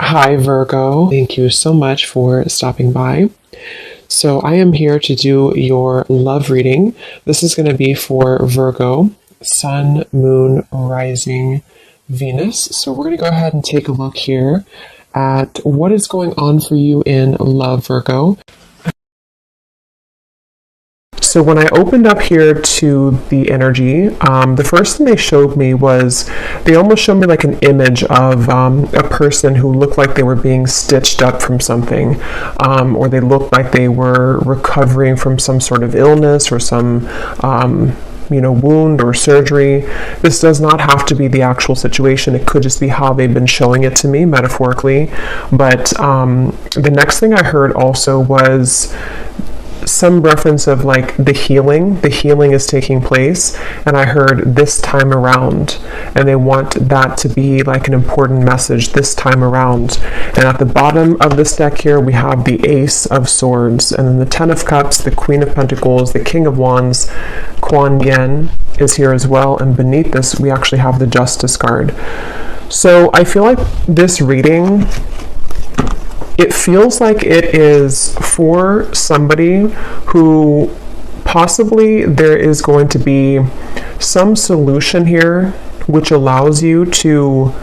Hi, Virgo. Thank you so much for stopping by. So, I am here to do your love reading. This is going to be for Virgo, Sun, Moon, Rising, Venus. So, we're going to go ahead and take a look here at what is going on for you in love, Virgo. So when I opened up here to the energy, the first thing they showed me was they almost showed me like an image of a person who looked like they were being stitched up from something, or they looked like they were recovering from some sort of illness or some wound or surgery. This does not have to be the actual situation. It could just be how they've been showing it to me metaphorically. But the next thing I heard also was some reference of like the healing is taking place, and I heard this time around, and they want that to be like an important message this time around. And at the bottom of this deck here we have the Ace of Swords, and then the Ten of Cups, the Queen of Pentacles, the King of Wands, Kuan Yin is here as well, and beneath this we actually have the Justice card. So I feel like this reading, it feels like it is for somebody who possibly there is going to be some solution here which allows you to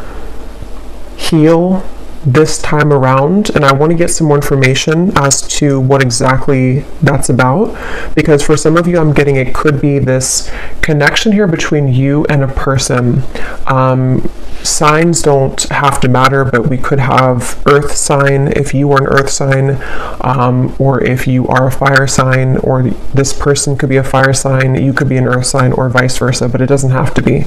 heal this time around. And I want to get some more information as to what exactly that's about, because for some of you I'm getting it could be this connection here between you and a person. Signs don't have to matter, but we could have earth sign if you are an earth sign, or if you are a fire sign, or this person could be a fire sign, you could be an earth sign, or vice versa, but it doesn't have to be.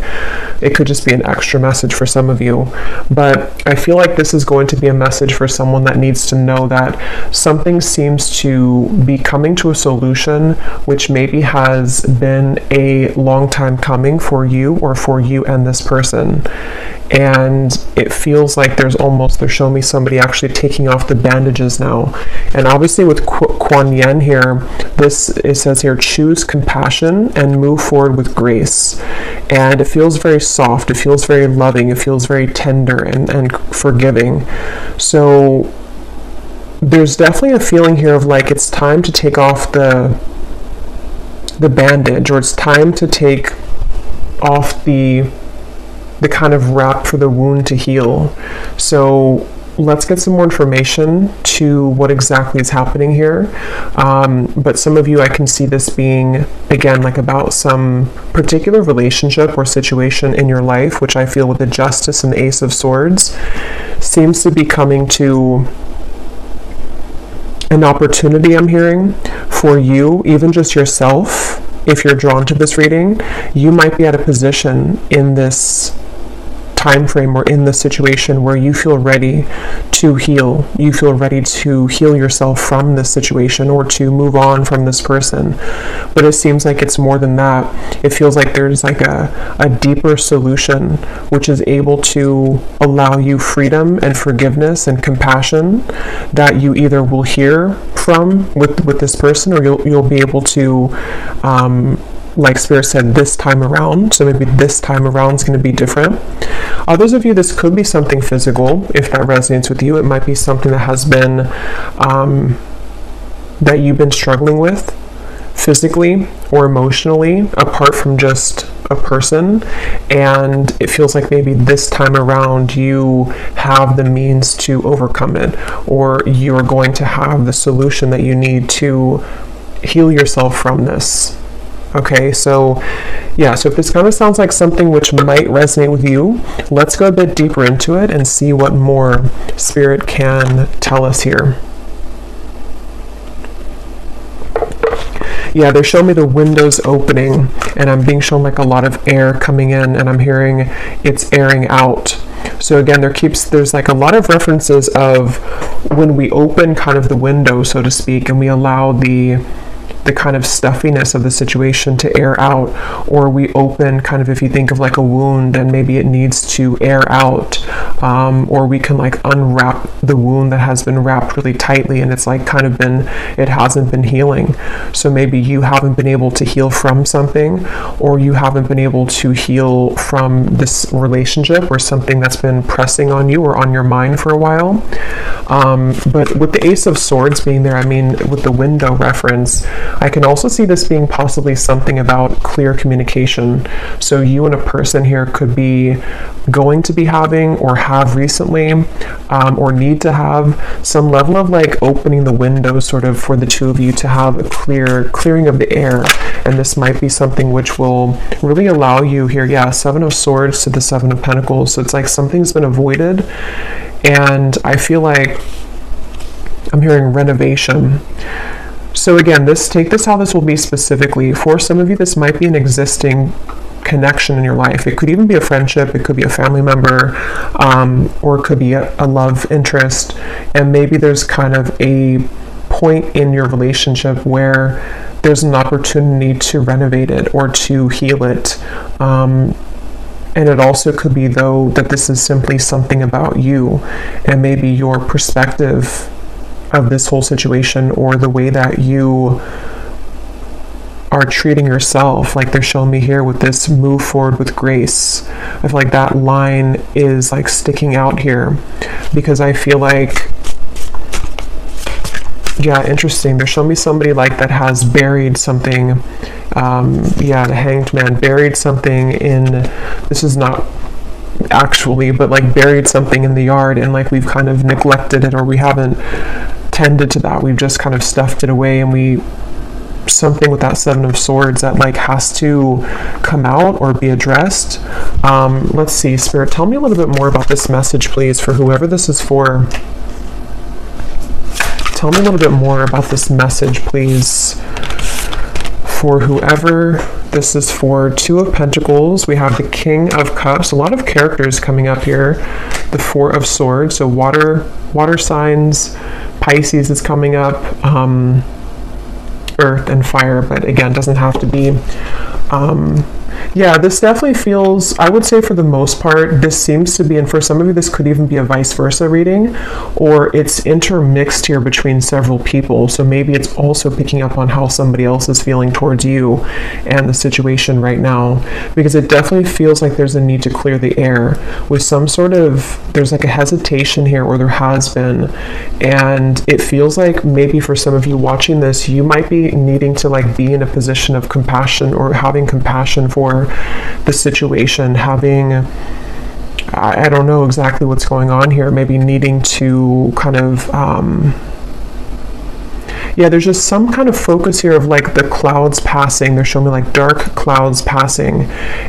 It could just be an extra message for some of you. But I feel like this is going to be a message for someone that needs to know that something seems to be coming to a solution which maybe has been a long time coming for you, or for you and this person. And it feels like they're showing me somebody actually taking off the bandages now. And obviously with Kuan Yin here, it says here, choose compassion and move forward with grace. And it feels very soft, it feels very loving, it feels very tender and forgiving. So there's definitely a feeling here of like it's time to take off the bandage, or it's time to take off the kind of wrap for the wound to heal. So let's get some more information to what exactly is happening here. But some of you, I can see this being, again, like about some particular relationship or situation in your life, which I feel with the Justice and the Ace of Swords seems to be coming to an opportunity, I'm hearing, for you, even just yourself. If you're drawn to this reading, you might be at a position in this time frame or in the situation where you feel ready to heal. You feel ready to heal yourself from this situation or to move on from this person. But it seems like it's more than that. It feels like there's like a deeper solution which is able to allow you freedom and forgiveness and compassion that you either will hear from with this person, or you'll be able to like Spirit said, this time around. So maybe this time around is going to be different. Others of you, this could be something physical. If that resonates with you, it might be something that has been that you've been struggling with physically or emotionally, apart from just a person. And it feels like maybe this time around you have the means to overcome it, or you're going to have the solution that you need to heal yourself from this. Okay, so yeah, so if this kind of sounds like something which might resonate with you, let's go a bit deeper into it and see what more Spirit can tell us here. Yeah, they're showing me the windows opening, and I'm being shown like a lot of air coming in, and I'm hearing it's airing out. So again, there's like a lot of references of when we open kind of the window, so to speak, and we allow the the kind of stuffiness of the situation to air out, or we open kind of, if you think of like a wound and maybe it needs to air out, or we can like unwrap the wound that has been wrapped really tightly and it's like kind of it hasn't been healing. So maybe you haven't been able to heal from something, or you haven't been able to heal from this relationship or something that's been pressing on you or on your mind for a while. But with the Ace of Swords being there, I mean, with the window reference, I can also see this being possibly something about clear communication. So you and a person here could be going to be having, or have recently, or need to have some level of like opening the window sort of for the two of you to have a clearing of the air. And this might be something which will really allow you here, yeah, Seven of Swords to the Seven of Pentacles. So it's like something's been avoided, and I feel like I'm hearing renovation. So again, take this how this will be specifically. For some of you, this might be an existing connection in your life. It could even be a friendship, it could be a family member, or it could be a love interest. And maybe there's kind of a point in your relationship where there's an opportunity to renovate it or to heal it. And it also could be, though, that this is simply something about you and maybe your perspective of this whole situation, or the way that you are treating yourself. Like they're showing me here with this move forward with grace. I feel like that line is like sticking out here, because I feel like, yeah, interesting. They're showing me somebody like that has buried something. Yeah, the Hanged Man buried something in, this is not actually, but like buried something in the yard, and like we've kind of neglected it, or we haven't tended to that. We've just kind of stuffed it away, and something with that Seven of Swords that like has to come out or be addressed. Let's see, Spirit, tell me a little bit more about this message, please, for whoever this is for. Tell me a little bit more about this message, please, for whoever this is for. Two of Pentacles, we have the King of Cups, a lot of characters coming up here. The Four of Swords, so water signs. Pisces is coming up, earth and fire, but again, doesn't have to be. Yeah, this definitely feels, I would say for the most part, this seems to be, and for some of you, this could even be a vice versa reading, or it's intermixed here between several people. So maybe it's also picking up on how somebody else is feeling towards you and the situation right now, because it definitely feels like there's a need to clear the air with some sort of, there's like a hesitation here, or there has been, and it feels like maybe for some of you watching this, you might be needing to like be in a position of compassion, or having compassion for the situation, having, I don't know exactly what's going on here, maybe needing to kind of, yeah, there's just some kind of focus here of like the clouds passing. They're showing me like dark clouds passing,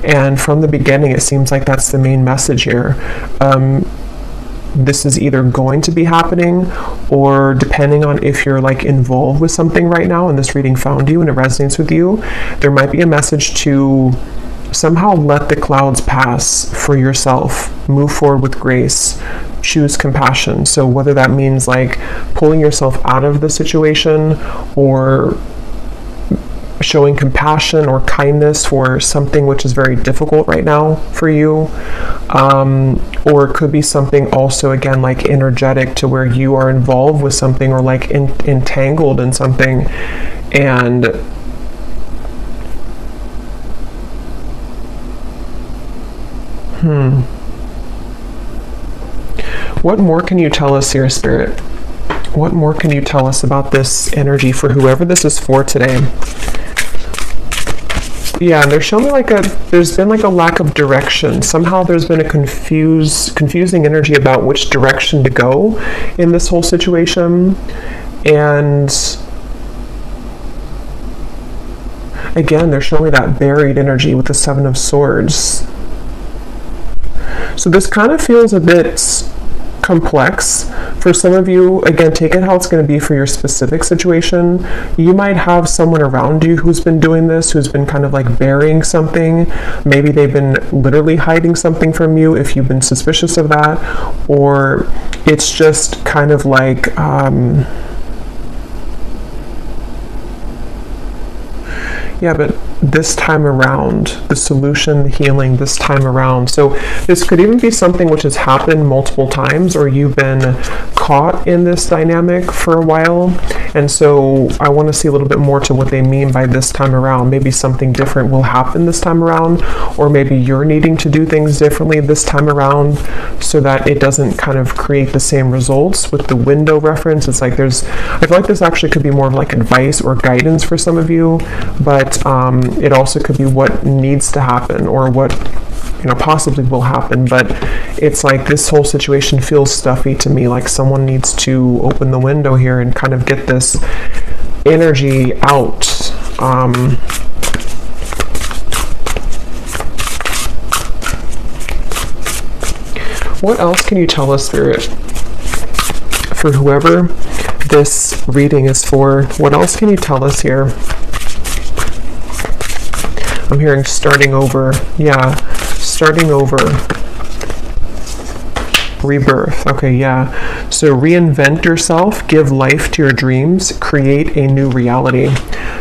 and from the beginning it seems like that's the main message here. This is either going to be happening, or depending on if you're like involved with something right now and this reading found you and it resonates with you, there might be a message to somehow let the clouds pass for yourself, move forward with grace, choose compassion. So whether that means like pulling yourself out of the situation, or showing compassion or kindness for something which is very difficult right now for you, or it could be something also, again, like energetic, to where you are involved with something, or like entangled in something, and what more can you tell us here, Spirit? What more can you tell us about this energy for whoever this is for today? Yeah, and they're showing me like there's been like a lack of direction. Somehow there's been a confusing energy about which direction to go in this whole situation. And again, they're showing me that buried energy with the Seven of Swords. So this kind of feels a bit complex. For some of you, again, take it how it's going to be for your specific situation. You might have someone around you who's been doing this, who's been kind of like burying something. Maybe they've been literally hiding something from you if you've been suspicious of that, or it's just kind of like Yeah, but this time around, the solution, the healing this time around. So this could even be something which has happened multiple times, or you've been caught in this dynamic for a while. And so I want to see a little bit more to what they mean by this time around. Maybe something different will happen this time around, or maybe you're needing to do things differently this time around so that it doesn't kind of create the same results. With the window reference, it's like I feel like this actually could be more of like advice or guidance for some of you, but it also could be what needs to happen, or what possibly will happen. But it's like this whole situation feels stuffy to me, like someone needs to open the window here and kind of get this energy out. What else can you tell us, Spirit, for whoever this reading is for? What else can you tell us here? I'm hearing starting over. Yeah, starting over. Rebirth. Okay, yeah. So reinvent yourself, give life to your dreams, create a new reality.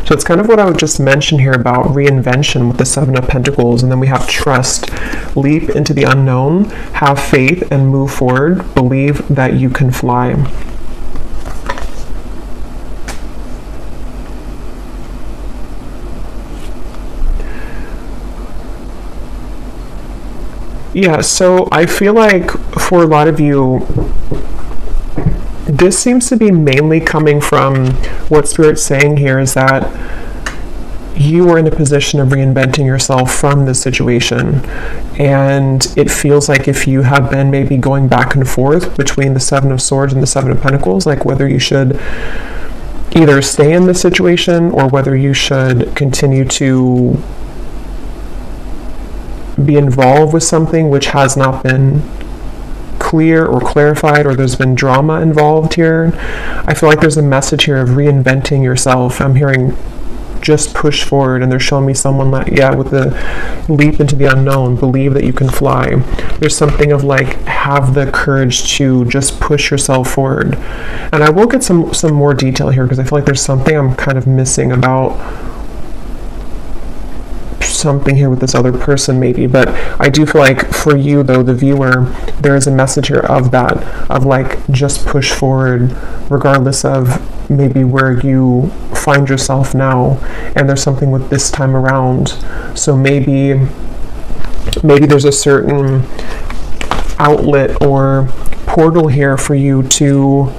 So it's kind of what I would just mention here about reinvention with the Seven of Pentacles. And then we have trust, leap into the unknown, have faith and move forward, believe that you can fly. Yeah, so I feel like for a lot of you, this seems to be mainly coming from what Spirit's saying here is that you are in a position of reinventing yourself from this situation. And it feels like if you have been maybe going back and forth between the Seven of Swords and the Seven of Pentacles, like whether you should either stay in this situation or whether you should continue to be involved with something which has not been clear or clarified, or there's been drama involved here. I feel like there's a message here of reinventing yourself. I'm hearing just push forward, and they're showing me someone like, with the leap into the unknown, believe that you can fly. There's something of like, have the courage to just push yourself forward. And I will get some more detail here, because I feel like there's something I'm kind of missing about something here with this other person maybe. But I do feel like for you though, the viewer, there is a message here of that, of like, just push forward regardless of maybe where you find yourself now. And there's something with this time around. So maybe there's a certain outlet or portal here for you to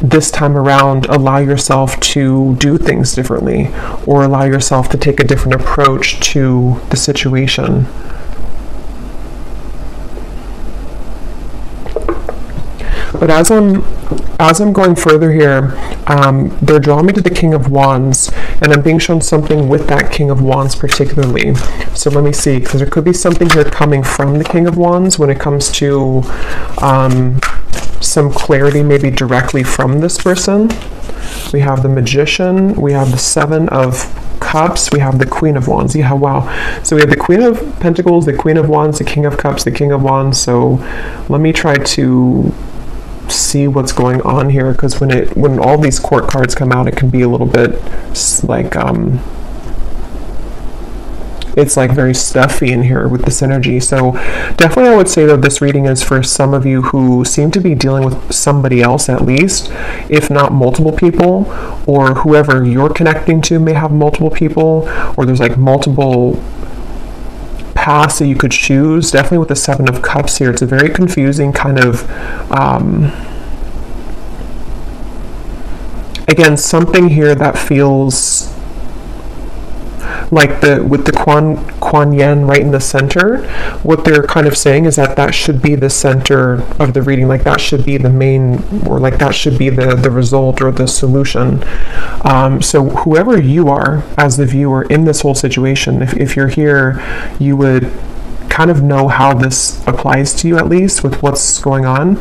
this time around allow yourself to do things differently, or allow yourself to take a different approach to the situation. But as I'm going further here, they're drawing me to the King of Wands, and I'm being shown something with that King of Wands particularly. So let me see, because there could be something here coming from the King of Wands when it comes to some clarity maybe directly from this person. We have the Magician, we have the Seven of Cups, we have the Queen of Wands. Yeah, wow. So we have the Queen of Pentacles, the Queen of Wands, the King of Cups, the King of Wands. So let me try to see what's going on here, because when all these court cards come out, it can be a little bit like it's like very stuffy in here with this energy. So definitely I would say that this reading is for some of you who seem to be dealing with somebody else, at least, if not multiple people, or whoever you're connecting to may have multiple people, or there's like multiple paths that you could choose. Definitely with the Seven of Cups here, it's a very confusing kind of again, something here that feels like with the Kuan Yin right in the center. What they're kind of saying is that should be the center of the reading, like that should be the main, or like that should be the result or the solution. So whoever you are as the viewer in this whole situation, if you're here, you would kind of know how this applies to you, at least with what's going on.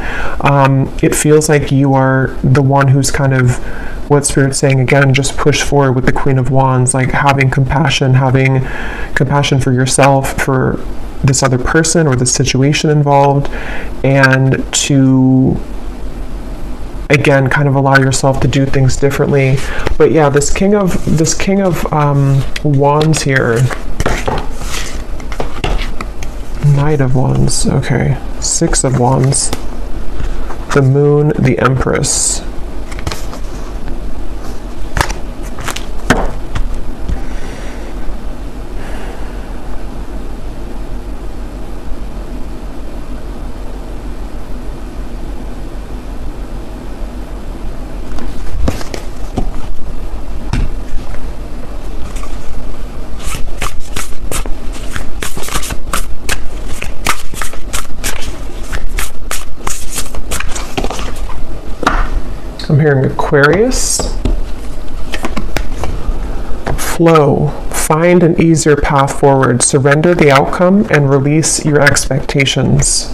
It feels like you are the one who's kind of, what Spirit's saying again, just push forward with the Queen of Wands, like having compassion for yourself, for this other person or the situation involved, and to again, kind of allow yourself to do things differently. But yeah, this king of wands here, knight of wands, okay, 6 of wands, the moon, the empress. I'm hearing Aquarius. Flow. Find an easier path forward. Surrender the outcome and release your expectations.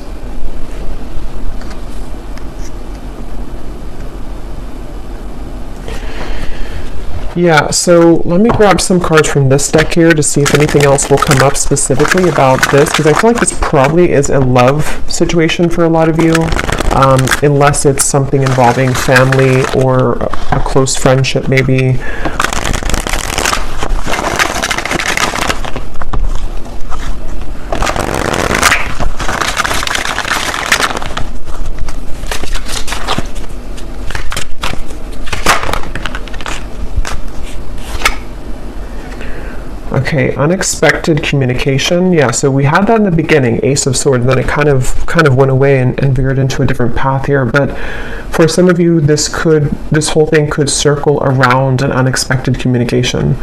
Yeah, so let me grab some cards from this deck here to see if anything else will come up specifically about this, because I feel like this probably is a love situation for a lot of you, unless it's something involving family or a close friendship maybe. Okay, unexpected communication. Yeah, so we had that in the beginning, Ace of Swords, and then it kind of went away and veered into a different path here. But for some of you, this whole thing could circle around an unexpected communication.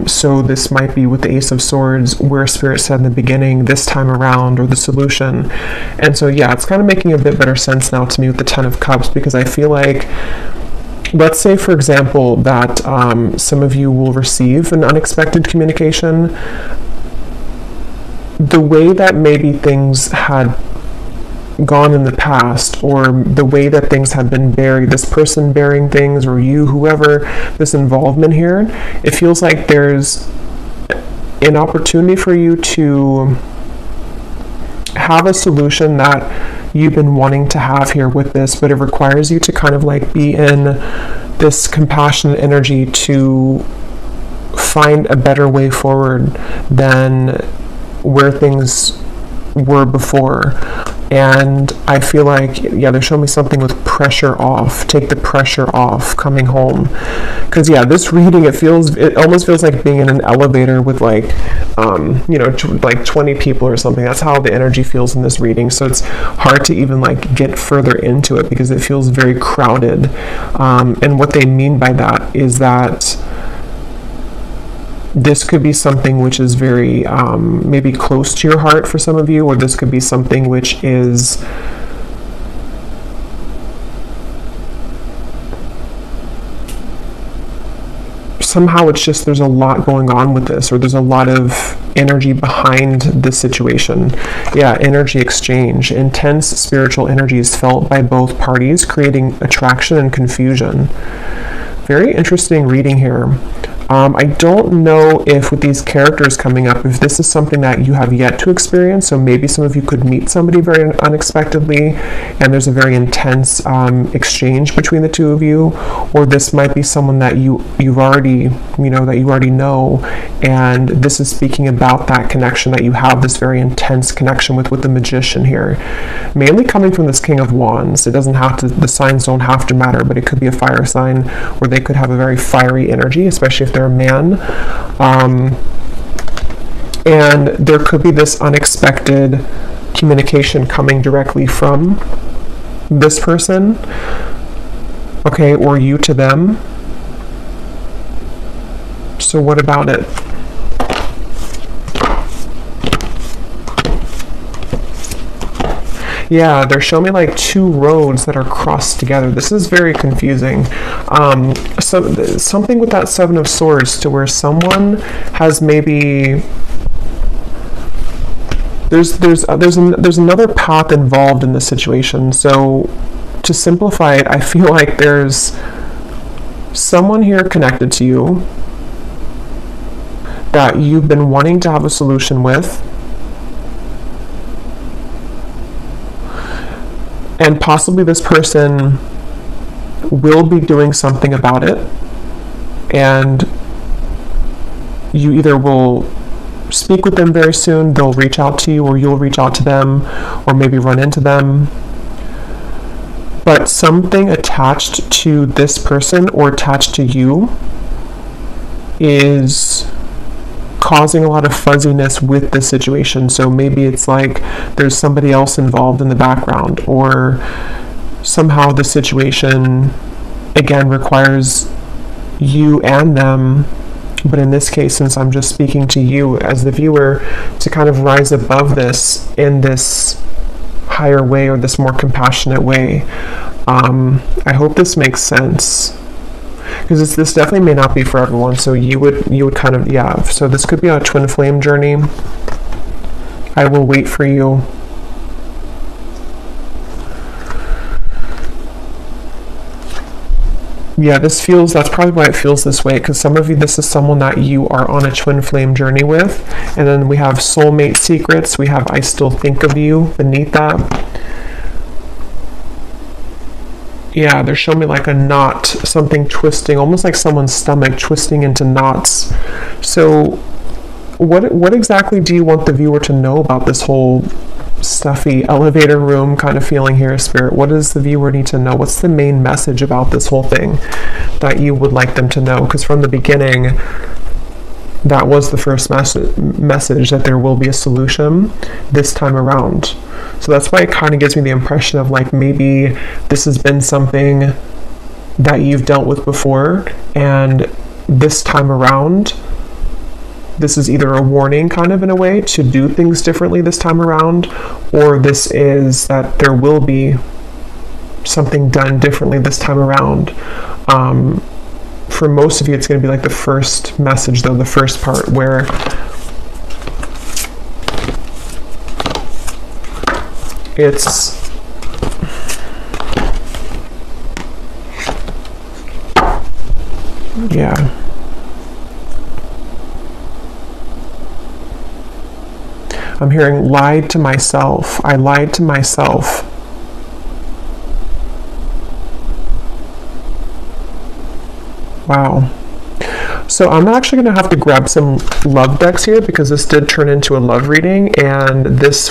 So this might be with the Ace of Swords, where Spirit said in the beginning, this time around, or the solution. And so yeah, it's kind of making a bit better sense now to me with the Ten of Cups, because I feel like, let's say, for example, that some of you will receive an unexpected communication. The way that maybe things had gone in the past, or the way that things have been buried, this person bearing things, or you, whoever, this involvement here, it feels like there's an opportunity for you to have a solution that you've been wanting to have here with this, but it requires you to kind of like be in this compassionate energy to find a better way forward than where things were before. And I feel like, yeah, they're showing me something with pressure off. Take the pressure off coming home. Because yeah, this reading, it almost feels like being in an elevator with like, like 20 people or something. That's how the energy feels in this reading. So it's hard to even like get further into it because it feels very crowded. And what they mean by that is that this could be something which is very maybe close to your heart for some of you, or this could be something which is somehow it's just there's a lot going on with this, or there's a lot of energy behind this situation. Yeah, energy exchange. Intense spiritual energies felt by both parties, creating attraction and confusion. Very interesting reading here. I don't know if with these characters coming up, if this is something that you have yet to experience. So maybe some of you could meet somebody very unexpectedly and there's a very intense exchange between the two of you, or this might be someone that you already know, and this is speaking about that connection that you have, this very intense connection with the Magician here, mainly coming from this King of Wands. It doesn't have to, the signs don't have to matter, but it could be a fire sign where they could have a very fiery energy, especially if they're a man, and there could be this unexpected communication coming directly from this person, okay, or you to them. So what about it? Yeah, they're showing me like two roads that are crossed together. This is very confusing. Something with that Seven of Swords, to where someone has maybe there's another path involved in this situation. So to simplify it, I feel like there's someone here connected to you that you've been wanting to have a solution with, and possibly this person will be doing something about it, and you either will speak with them very soon, they'll reach out to you, or you'll reach out to them, or maybe run into them. But something attached to this person or attached to you is causing a lot of fuzziness with the situation. So maybe it's like there's somebody else involved in the background, or somehow the situation again requires you and them, but in this case, since I'm just speaking to you as the viewer, to kind of rise above this in this higher way, or this more compassionate way. I hope this makes sense, because this definitely may not be for everyone. So you would kind of, yeah, so this could be a twin flame journey. I will wait for you. Yeah, that's probably why it feels this way, because some of you, this is someone that you are on a twin flame journey with. And then we have soulmate secrets. We have I still think of you beneath that. Yeah, they're showing me like a knot, something twisting, almost like someone's stomach twisting into knots. So what exactly do you want the viewer to know about this whole stuffy elevator room kind of feeling here, Spirit? What does the viewer need to know? What's the main message about this whole thing that you would like them to know? Because from the beginning, that was the first message, that there will be a solution this time around. So that's why it kind of gives me the impression of like maybe this has been something that you've dealt with before, and this time around, this is either a warning kind of in a way to do things differently this time around, or this is that there will be something done differently this time around. For most of you, it's going to be like the first message, though, the first part, where it's yeah. I'm hearing lied to myself. I lied to myself. Wow. So I'm actually going to have to grab some love decks here, because this did turn into a love reading, and this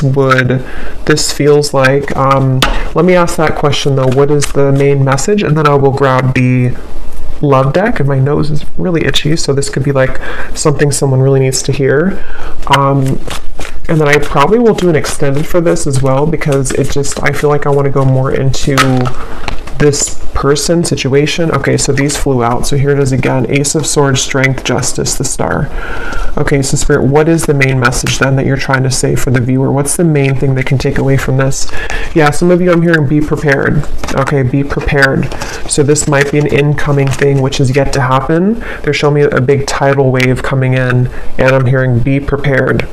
feels like, let me ask that question though. What is the main message? And then I will grab the love deck, and my nose is really itchy, so this could be like something someone really needs to hear. And then I probably will do an extended for this as well, because I feel like I want to go more into this person situation. Okay, so these flew out. So here it is again. Ace of Swords, Strength, Justice, the Star. Okay, so Spirit, what is the main message then that you're trying to say for the viewer? What's the main thing they can take away from this? Yeah, some of you I'm hearing be prepared. Okay, be prepared. So this might be an incoming thing which is yet to happen. They're showing me a big tidal wave coming in, and I'm hearing be prepared.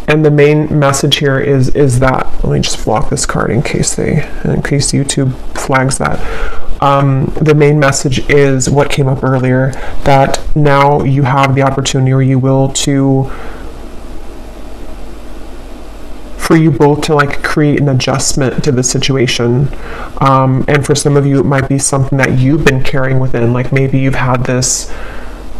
And the main message here is that, let me just block this card in case YouTube flags that. The main message is what came up earlier, that now you have the opportunity, or you will, for you both to like create an adjustment to the situation. And for some of you, it might be something that you've been carrying within, like maybe you've had this,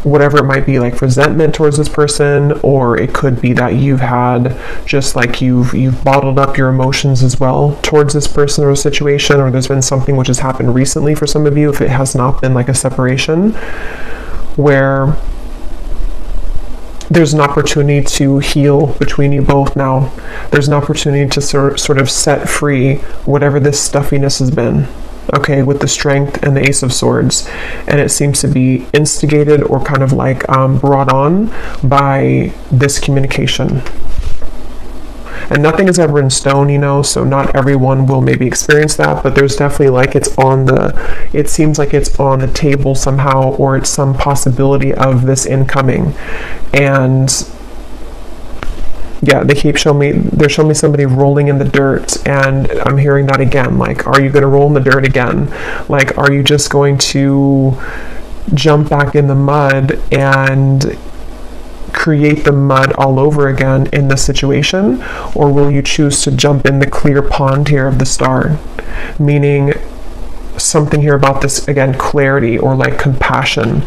whatever it might be, like resentment towards this person, or it could be that you've had just like you've bottled up your emotions as well towards this person or situation, or there's been something which has happened recently for some of you, if it has not been like a separation, where there's an opportunity to heal between you both now. There's an opportunity to sort of set free whatever this stuffiness has been. Okay, with the Strength and the Ace of Swords, and it seems to be instigated or kind of like brought on by this communication. And nothing is ever in stone, so not everyone will maybe experience that, but there's definitely like it seems like it's on the table somehow, or it's some possibility of this incoming. And yeah, they're showing me somebody rolling in the dirt, and I'm hearing that again, like, are you going to roll in the dirt again? Like, are you just going to jump back in the mud and create the mud all over again in the situation, or will you choose to jump in the clear pond here of the star? Meaning something here about this, again, clarity or like compassion,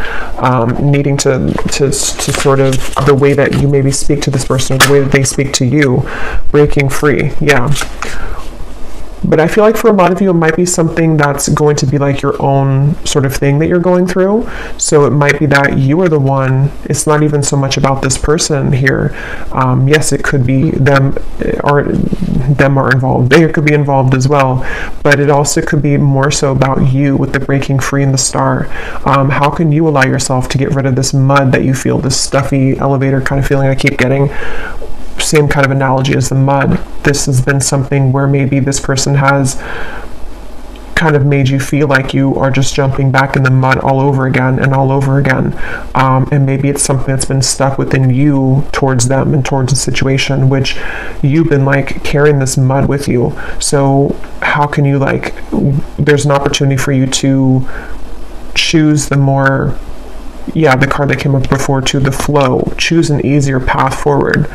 needing to sort of, the way that you maybe speak to this person or the way that they speak to you, breaking free. Yeah. But I feel like for a lot of you, it might be something that's going to be like your own sort of thing that you're going through. So it might be that you are the one, it's not even so much about this person here. Yes, it could be them are involved. They could be involved as well. But it also could be more so about you with the breaking free in the star. How can you allow yourself to get rid of this mud that you feel, this stuffy elevator kind of feeling I keep getting? Same kind of analogy as the mud. This has been something where maybe this person has kind of made you feel like you are just jumping back in the mud all over again and all over again. And maybe it's something that's been stuck within you towards them and towards the situation, which you've been like carrying this mud with you. So how can you, like, there's an opportunity for you to choose the more, the card that came up before, to the flow, choose an easier path forward.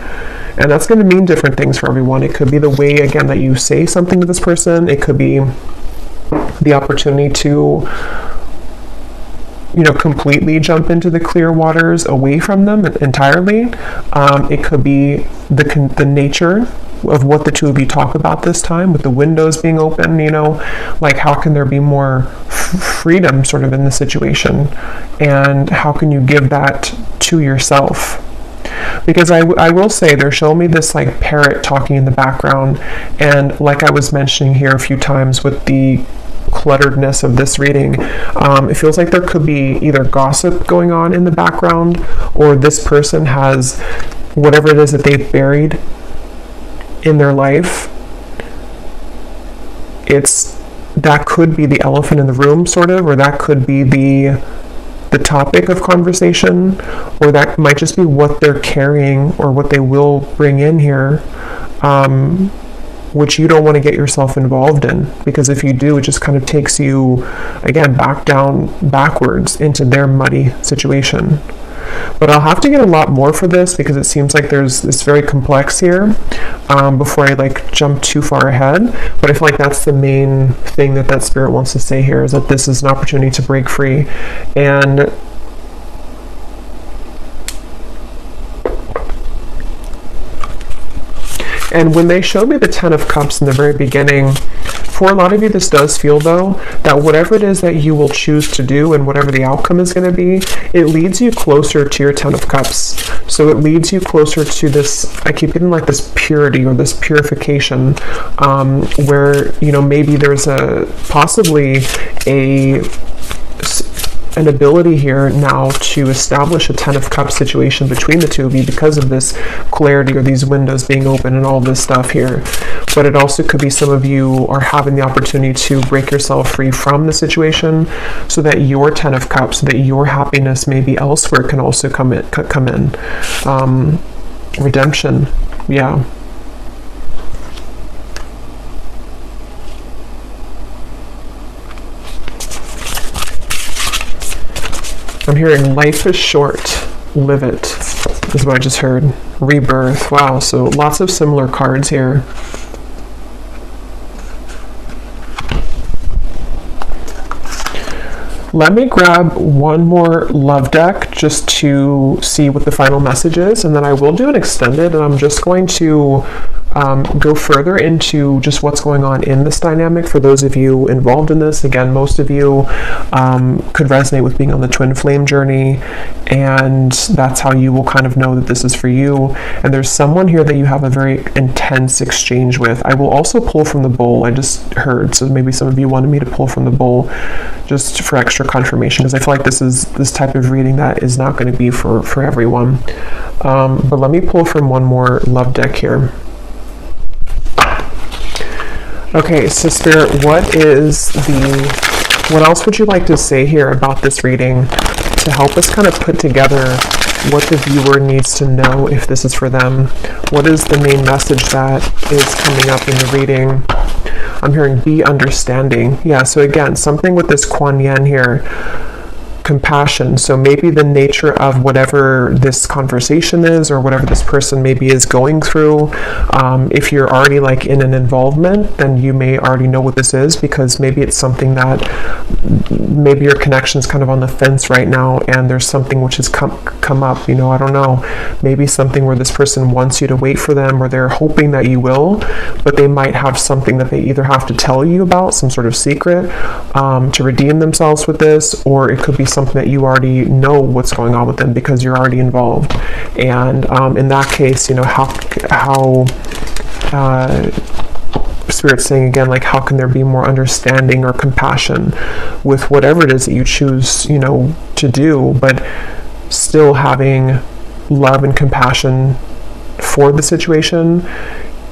And that's going to mean different things for everyone. It could be the way, again, that you say something to this person. It could be the opportunity to, completely jump into the clear waters away from them entirely. It could be the nature of what the two of you talk about this time, with the windows being open, like how can there be more freedom sort of in the situation, and how can you give that to yourself? Because I will say, they're showing me this like parrot talking in the background, and like I was mentioning here a few times with the clutteredness of this reading, it feels like there could be either gossip going on in the background, or this person has whatever it is that they've buried in their life. That could be the elephant in the room, sort of, or that could be the topic of conversation, or that might just be what they're carrying or what they will bring in here, which you don't want to get yourself involved in, because if you do, it just kind of takes you again backwards into their muddy situation. But I'll have to get a lot more for this, because it seems like it's very complex here, before I like jump too far ahead. But I feel like that's the main thing that spirit wants to say here, is that this is an opportunity to break free. And when they showed me the 10 of Cups in the very beginning, for a lot of you, this does feel, though, that whatever it is that you will choose to do and whatever the outcome is going to be, it leads you closer to your 10 of Cups. So it leads you closer to this, I keep getting like this purity or this purification, where, maybe there's possibly an ability here now to establish a 10 of Cups situation between the two of you because of this clarity or these windows being open and all this stuff here. But it also could be some of you are having the opportunity to break yourself free from the situation, so that your 10 of Cups, so that your happiness maybe elsewhere can also come in. Redemption. Yeah. I'm hearing life is short, live it, is what I just heard. Rebirth. Wow, so lots of similar cards here. Let me grab one more love deck just to see what the final message is, and then I will do an extended, and I'm just going to go further into just what's going on in this dynamic for those of you involved in this. Again, most of you could resonate with being on the twin flame journey, and that's how you will kind of know that this is for you. And there's someone here that you have a very intense exchange with. I will also pull from the bowl, I just heard, so maybe some of you wanted me to pull from the bowl just for extra confirmation, because I feel like this is this type of reading that is not going to be for everyone. But let me pull from one more love deck here. Okay, so Spirit, what else would you like to say here about this reading to help us kind of put together what the viewer needs to know if this is for them? What is the main message that is coming up in the reading? I'm hearing be understanding. Yeah, so again, something with this Kuan Yin here. compassion. So maybe the nature of whatever this conversation is, or whatever this person maybe is going through, if you're already like in an involvement, then you may already know what this is, because maybe it's something that maybe your connection is kind of on the fence right now, and there's something which has come up, you know, I don't know, maybe something where this person wants you to wait for them, or they're hoping that you will, but they might have something that they either have to tell you about, some sort of secret, to redeem themselves with this, or it could be something that you already know what's going on with them because you're already involved. And in that case, you know, how Spirit's saying again, like, how can there be more understanding or compassion with whatever it is that you choose, you know, to do, but still having love and compassion for the situation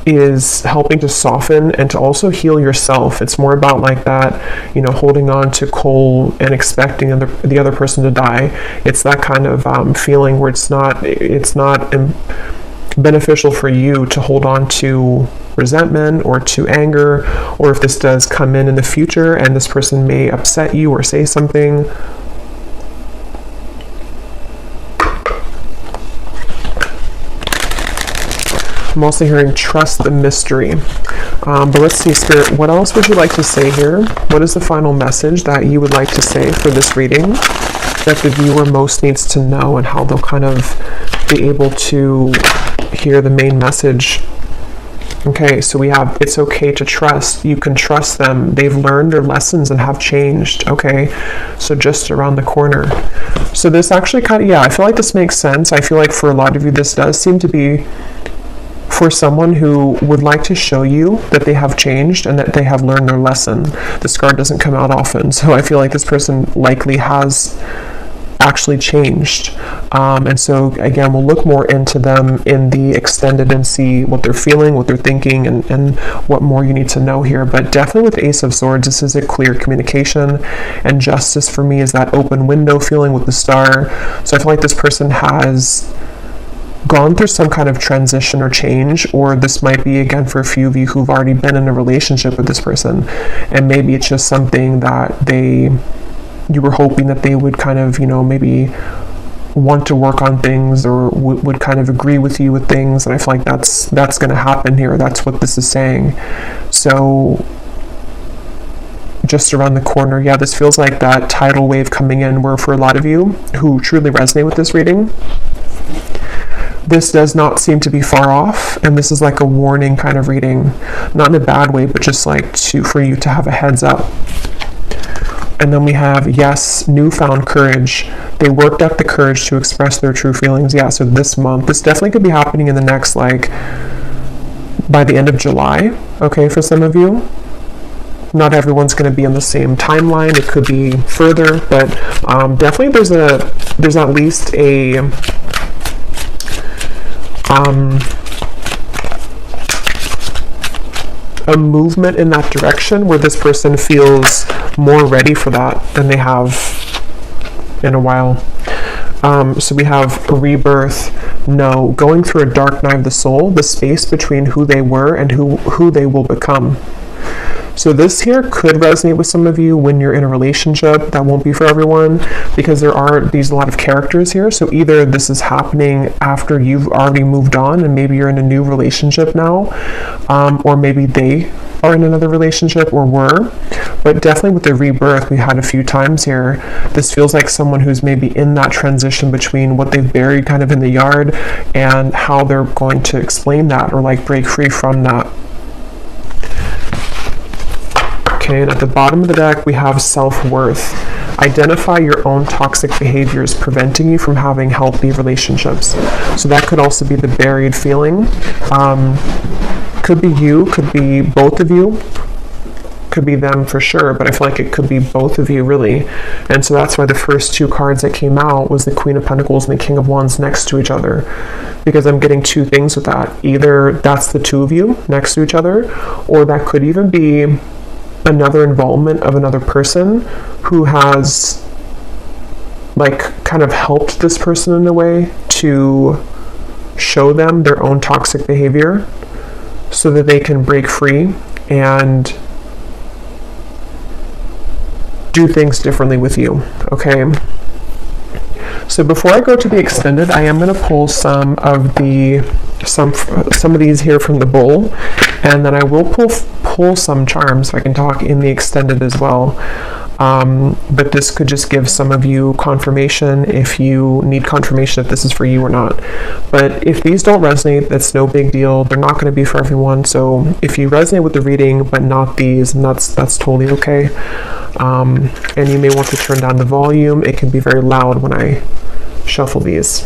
is helping to soften and to also heal yourself. It's more about like that, you know, holding on to coal and expecting the other person to die. It's that kind of feeling where it's not beneficial for you to hold on to resentment or to anger, or if this does come in the future and this person may upset you or say something. I'm also hearing trust the mystery. But let's see, Spirit, what else would you like to say here? What is the final message that you would like to say for this reading that the viewer most needs to know, and how they'll kind of be able to hear the main message? Okay, so we have, it's okay to trust. You can trust them. They've learned their lessons and have changed. Okay, so just around the corner. So this actually kind of, yeah, I feel like this makes sense. I feel like for a lot of you, this does seem to be for someone who would like to show you that they have changed and that they have learned their lesson. This card doesn't come out often, so I feel like this person likely has actually changed. And so again, we'll look more into them in the extended and see what they're feeling, what they're thinking, and what more you need to know here. But definitely with the Ace of Swords, this is a clear communication, and justice for me is that open window feeling with the star. So I feel like this person has gone through some kind of transition or change, or this might be, again, for a few of you who've already been in a relationship with this person, and maybe it's just something that you were hoping that they would kind of, you know, maybe want to work on things, or would kind of agree with you with things, and I feel like that's going to happen here. That's what this is saying. So just around the corner, yeah, this feels like that tidal wave coming in, where for a lot of you who truly resonate with this reading, this does not seem to be far off, and this is like a warning kind of reading, not in a bad way, but just like for you to have a heads up. And then we have, yes, newfound courage. They worked up the courage to express their true feelings. Yeah, so this month, this definitely could be happening in the next, like, by the end of July, okay, for some of you. Not everyone's going to be on the same timeline. It could be further, but definitely there's at least a movement in that direction where this person feels more ready for that than they have in a while. So we have rebirth, no, going through a dark night of the soul, the space between who they were and who they will become. So this here could resonate with some of you when you're in a relationship. That won't be for everyone, because there are a lot of characters here. So either this is happening after you've already moved on and maybe you're in a new relationship now, or maybe they are in another relationship or were. But definitely with the rebirth, we had a few times here, this feels like someone who's maybe in that transition between what they've buried kind of in the yard and how they're going to explain that, or like break free from that. Okay, and at the bottom of the deck, we have self-worth. Identify your own toxic behaviors preventing you from having healthy relationships. So that could also be the buried feeling. Could be you, could be both of you, could be them for sure, but I feel like it could be both of you, really. And so that's why the first two cards that came out was the Queen of Pentacles and the King of Wands next to each other, because I'm getting two things with that. Either that's the two of you next to each other, or that could even be another involvement of another person who has like kind of helped this person in a way to show them their own toxic behavior so that they can break free and do things differently with you. Okay, So before I go to the extended, I am going to pull some of these here from the bowl, and then I will pull some charms, if I can talk, in the extended as well. But this could just give some of you confirmation if you need confirmation if this is for you or not. But if these don't resonate, that's no big deal. They're not going to be for everyone. So if you resonate with the reading but not these, and that's totally okay. And you may want to turn down the volume. It can be very loud when I shuffle these.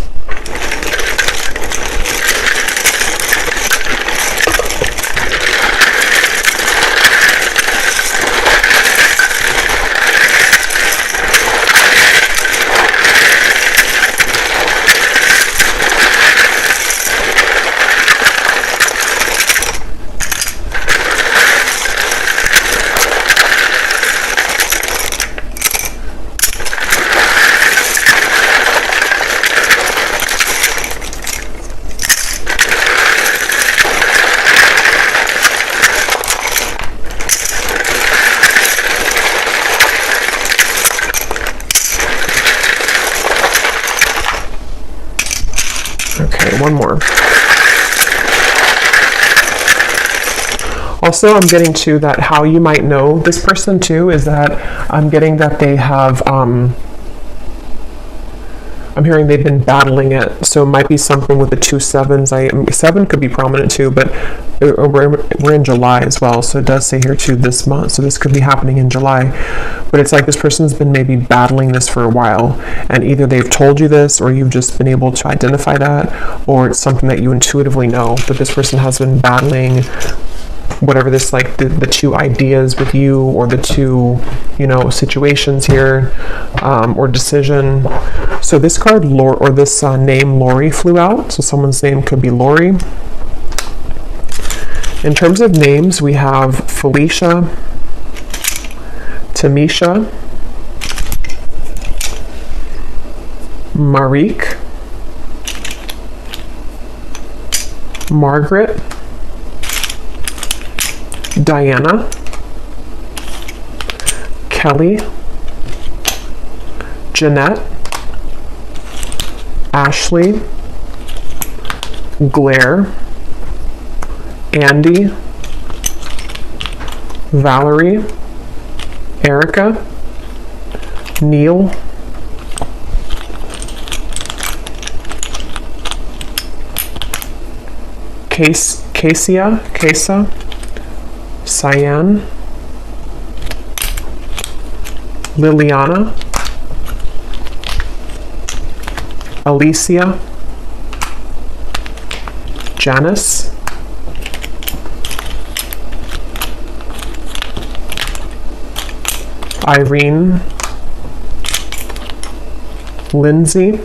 Okay, one more. Also, I'm getting to that how you might know this person too is that I'm getting that they have, I'm hearing they've been battling it. So it might be something with the 2 7s. 7 could be prominent too, but we're in July as well. So it does say here too this month. So this could be happening in July. But it's like this person's been maybe battling this for a while. And either they've told you this or you've just been able to identify that, or it's something that you intuitively know. But this person has been battling whatever this, like the two ideas with you, or the two, situations here, or decision. So this card, or this name Lori flew out. So someone's name could be Lori. In terms of names, we have Felicia, Tamisha, Marique, Margaret, Diana, Kelly, Jeanette, Ashley, Blair, Andy, Valerie, Erica, Neil, Kesa, Cyan, Liliana, Alicia, Janice, Irene, Lindsay,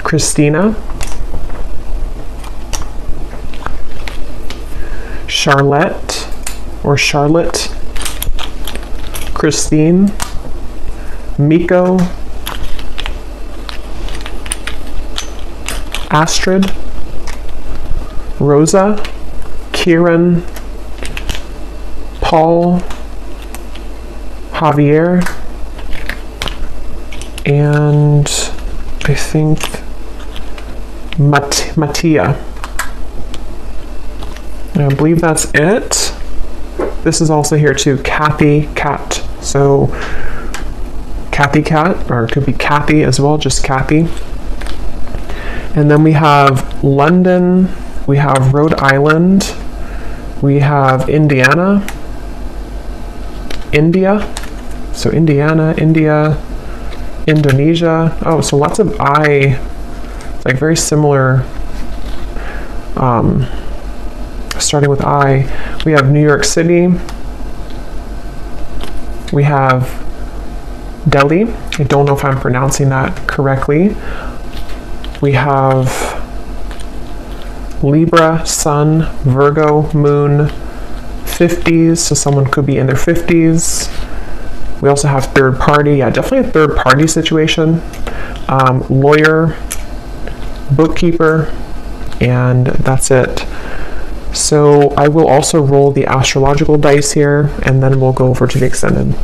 Christina, Charlotte, Christine, Miko, Astrid, Rosa, Kieran, Paul, Javier, and I think Mattia. And I believe that's it. This is also here too, Kathy Cat. So Kathy Cat, or it could be Kathy as well, just Kathy. And then we have London, we have Rhode Island, we have Indiana, India, so Indiana, India, Indonesia. Oh, so lots of I, like very similar, starting with I. We have New York City, we have Delhi, I don't know if I'm pronouncing that correctly. We have Libra, Sun, Virgo, Moon, 50s, so someone could be in their 50s. We also have third party, yeah, definitely a third party situation. Lawyer, bookkeeper, and that's it. So I will also roll the astrological dice here, and then we'll go over to the extended.